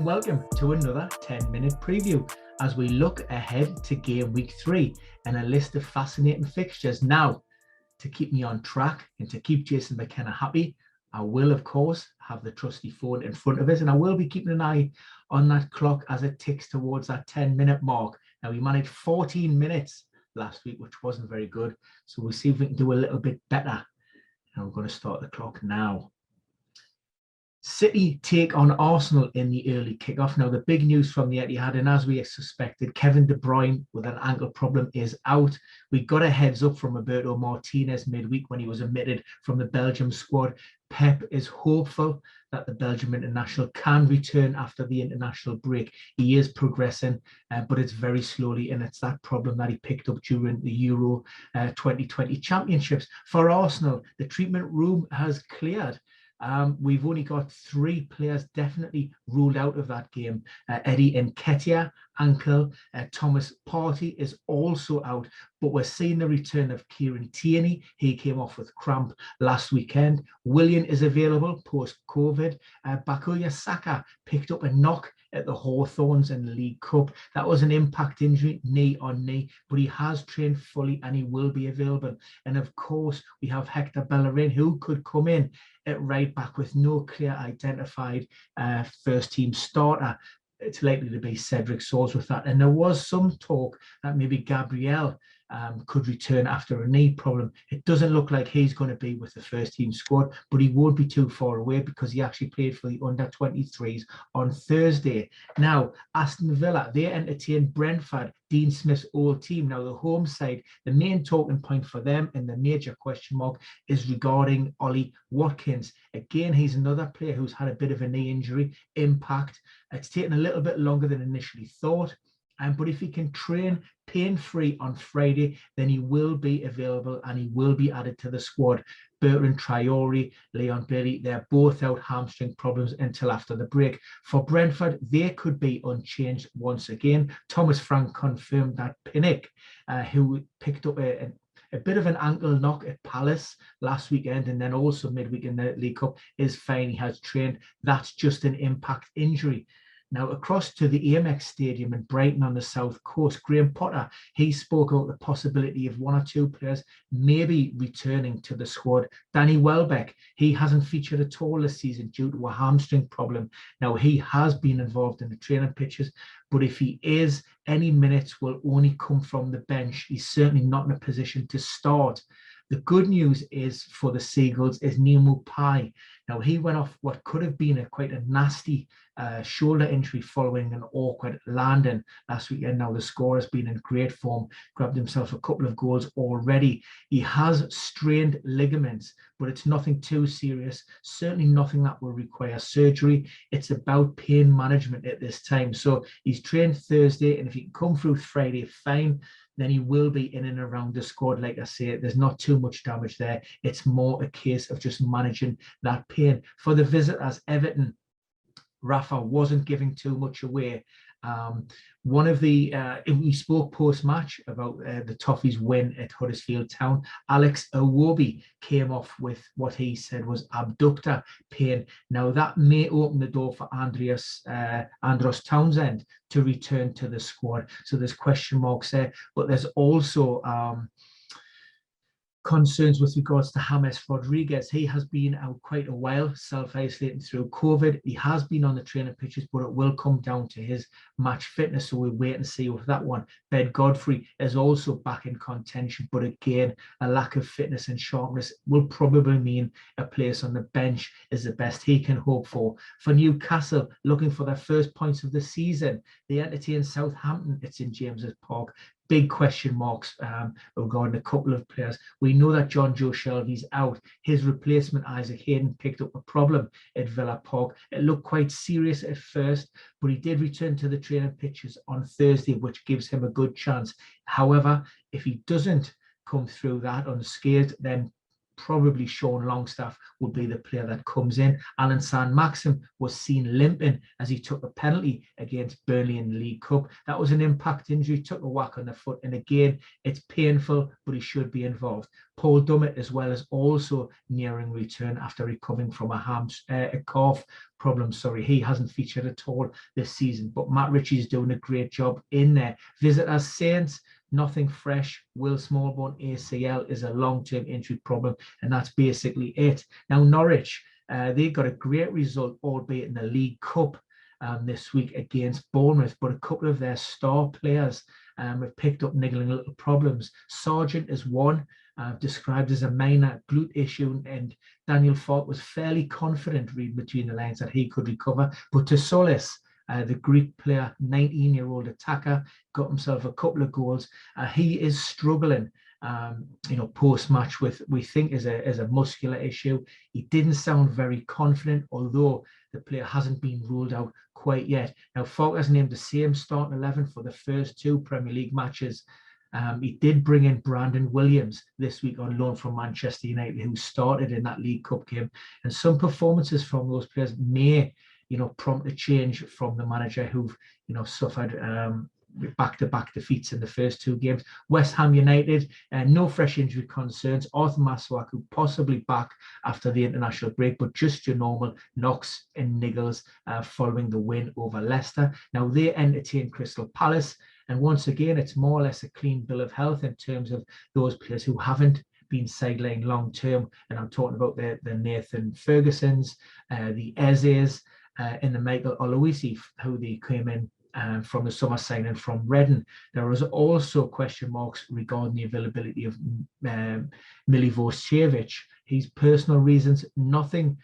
welcome to another 10-minute preview as we look ahead to game week 3 and a list of fascinating fixtures. Now, to keep me on track and to keep Jason McKenna happy, I will, of course, have the trusty phone in front of us, and I will be keeping an eye on that clock as it ticks towards that 10-minute mark. Now, we managed 14 minutes last week, which wasn't very good, so we'll see if we can do a little bit better. And we're going to start the clock now. City take on Arsenal in the early kickoff. Now, the big news from the Etihad, and as we suspected, Kevin De Bruyne with an ankle problem is out. We got a heads up from Roberto Martinez midweek when he was omitted from the Belgium squad. Pep is hopeful that the Belgium international can return after the international break. He is progressing, but it's very slowly, and it's that problem that he picked up during the Euro 2020 championships. For Arsenal, the treatment room has cleared. We've only got 3 players definitely ruled out of that game. Eddie Nketiah, ankle. Thomas Partey is also out, but we're seeing the return of Kieran Tierney. He came off with cramp last weekend. Willian is available post-COVID. Bukayo Saka picked up a knock at the Hawthorns in the League Cup. That was an impact injury, knee on knee, but he has trained fully and he will be available. And of course, we have Hector Bellerin, who could come in at right back with no clear identified first team starter. It's likely to be Cedric Soares with that. And there was some talk that maybe Gabriel could return after a knee problem. It doesn't look like he's going to be with the first team squad, but he won't be too far away because he actually played for the under-23s on Thursday. Now, Aston Villa, they entertained Brentford, Dean Smith's old team. Now, the home side, the main talking point for them and the major question mark is regarding Ollie Watkins. Again, he's another player who's had a bit of a knee injury impact. It's taken a little bit longer than initially thought. But if he can train pain-free on Friday, then he will be available and he will be added to the squad. Bertrand Traore, Leon Bailey, they're both out hamstring problems until after the break. For Brentford, they could be unchanged once again. Thomas Frank confirmed that Pinnock, who picked up a bit of an ankle knock at Palace last weekend and then also midweek in the League Cup, is fine. He has trained. That's just an impact injury. Now, across to the AMX Stadium in Brighton on the south coast, Graham Potter, he spoke about the possibility of 1 or 2 players maybe returning to the squad. Danny Welbeck, he hasn't featured at all this season due to a hamstring problem. Now, he has been involved in the training pitches, but if he is, any minutes will only come from the bench. He's certainly not in a position to start. The good news is for the Seagulls is Neil Maupay. Now, he went off what could have been quite a nasty shoulder injury following an awkward landing last weekend. Now, the scorer has been in great form, grabbed himself a couple of goals already. He has strained ligaments, but it's nothing too serious, certainly nothing that will require surgery. It's about pain management at this time. So he's trained Thursday, and if he can come through Friday, fine. Then he will be in and around the squad. Like I say, there's not too much damage there. It's more a case of just managing that pain. For the visitors, Everton, Rafa wasn't giving too much away. One of the, we spoke post-match about the Toffees' win at Huddersfield Town. Alex Iwobi came off with what he said was abductor pain. Now, that may open the door for Andros Townsend to return to the squad. So there's question marks there, but there's also concerns with regards to James Rodriguez. He has been out quite a while, self-isolating through COVID. He has been on the training pitches, but it will come down to his match fitness, so we'll wait and see with that one. Ben Godfrey is also back in contention, but again, a lack of fitness and sharpness will probably mean a place on the bench is the best he can hope for. For Newcastle, looking for their first points of the season, they entertain Southampton at St James's Park. Big question marks regarding a couple of players. We know that John Joe Shelby's out. His replacement, Isaac Hayden, picked up a problem at Villa Park. It looked quite serious at first, but he did return to the training pitches on Thursday, which gives him a good chance. However, if he doesn't come through that unscathed, then probably Sean Longstaff would be the player that comes in. Alan Saint-Maxim was seen limping as he took a penalty against Burnley in the League Cup. That was an impact injury, took a whack on the foot. And again, it's painful, but he should be involved. Paul Dummett as well is also nearing return after recovering from a calf problem. He hasn't featured at all this season, but Matt Ritchie's doing a great job in there. Visitors Saints, nothing fresh. Will Smallbone ACL is a long-term injury problem, and that's basically it. Now Norwich, they got a great result, albeit in the League Cup this week against Bournemouth, but a couple of their star players have picked up niggling little problems. Sargent is one, described as a minor glute issue, and Daniel Falk was fairly confident, reading between the lines, that he could recover. But to solace, the Greek player, 19-year-old attacker, got himself a couple of goals. He is struggling, post-match with, we think, is a muscular issue. He didn't sound very confident, although the player hasn't been ruled out quite yet. Now, Falk has named the same starting 11 for the first two Premier League matches. He did bring in Brandon Williams this week on loan from Manchester United, who started in that League Cup game. And some performances from those players may, prompt a change from the manager who've, suffered back-to-back defeats in the first two games. West Ham United, no fresh injury concerns. Arthur Masuaku possibly back after the international break, but just your normal knocks and niggles following the win over Leicester. Now they entertain Crystal Palace, and once again, it's more or less a clean bill of health in terms of those players who haven't been sidelined long term. And I'm talking about the Nathan Fergusons, the Ezes, and the Michael Oloisi, who they came in from the summer signing from Reading. There was also question marks regarding the availability of Milivojevic. His personal reasons, nothing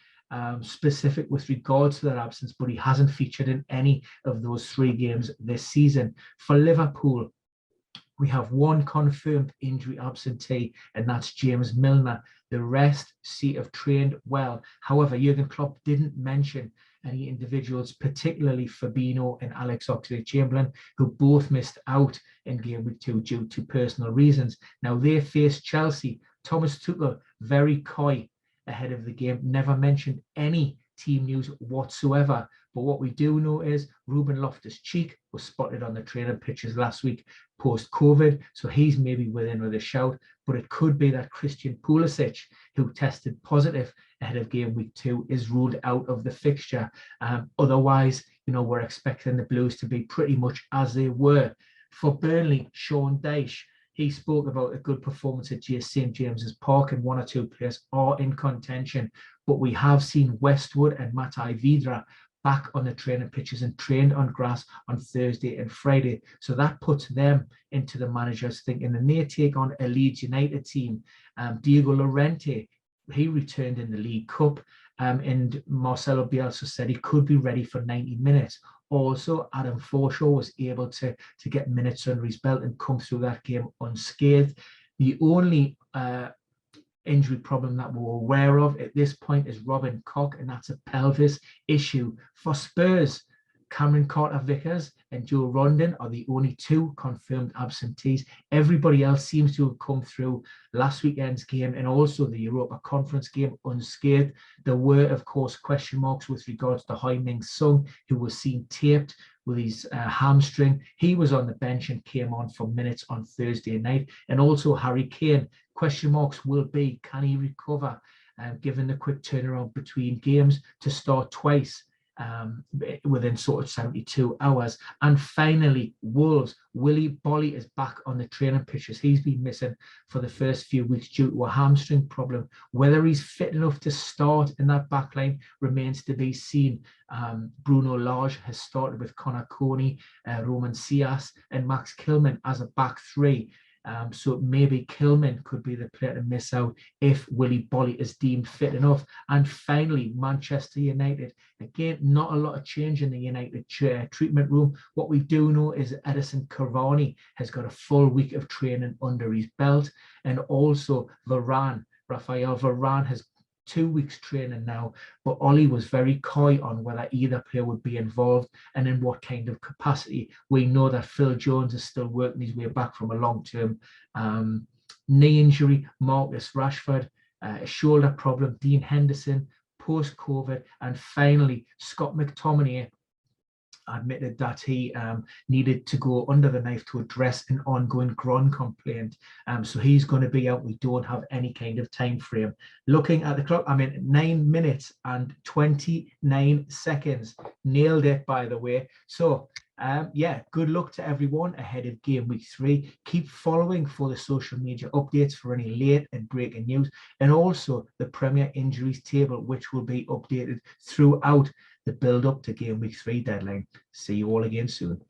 specific with regards to their absence, but he hasn't featured in any of those three games this season. For Liverpool, we have one confirmed injury absentee, and that's James Milner. The rest seem to have trained well. However, Jurgen Klopp didn't mention any individuals, particularly Fabinho and Alex Oxlade-Chamberlain, who both missed out in game week 2 due to personal reasons. Now they face Chelsea. Thomas Tuchel, very coy ahead of the game, never mentioned any team news whatsoever. But what we do know is Ruben Loftus-Cheek was spotted on the training pitches last week post-COVID, so he's maybe within with a shout. But it could be that Christian Pulisic, who tested positive ahead of game week 2, is ruled out of the fixture. Otherwise, we're expecting the Blues to be pretty much as they were. For Burnley, Sean Dyche, he spoke about a good performance at St. James's Park, and one or two players are in contention. But we have seen Westwood and Matai Vidra back on the training pitches and trained on grass on Thursday and Friday. So that puts them into the manager's thinking, and they take on a Leeds United team. Diego Llorente, he returned in the League Cup, and Marcelo Bielsa said he could be ready for 90 minutes. Also, Adam Forshaw was able to get minutes under his belt and come through that game unscathed. The only injury problem that we're aware of at this point is Robin Koch, and that's a pelvis issue. For Spurs, Cameron Carter-Vickers and Joe Rondon are the only two confirmed absentees. Everybody else seems to have come through last weekend's game and also the Europa Conference game unscathed. There were, of course, question marks with regards to Heung-min Son, who was seen taped with his hamstring. He was on the bench and came on for minutes on Thursday night. And also Harry Kane. Question marks will be, can he recover, given the quick turnaround between games, to start twice within sort of 72 hours. And finally, Wolves, Willy Bolly is back on the training pitches. He's been missing for the first few weeks due to a hamstring problem. Whether he's fit enough to start in that back line remains to be seen. Bruno Lage has started with Connor Coney, Roman Sias and Max Kilman as a back three. So maybe Kilman could be the player to miss out if Willy Bolly is deemed fit enough. And finally, Manchester United. Again, not a lot of change in the United treatment room. What we do know is Edison Cavani has got a full week of training under his belt. And also Rafael Varane has 2 weeks training now, but Ollie was very coy on whether either player would be involved and in what kind of capacity. We know that Phil Jones is still working his way back from a long-term knee injury. Marcus Rashford a shoulder problem, Dean Henderson, post-COVID, and finally Scott McTominay admitted that he needed to go under the knife to address an ongoing groin complaint. So he's going to be out. We don't have any kind of time frame. Looking at the clock, 9 minutes and 29 seconds. Nailed it, by the way. So yeah, good luck to everyone ahead of game week 3. Keep following for the social media updates for any late and breaking news, and also the Premier injuries table, which will be updated throughout the build up to game week 3 deadline. See you all again soon.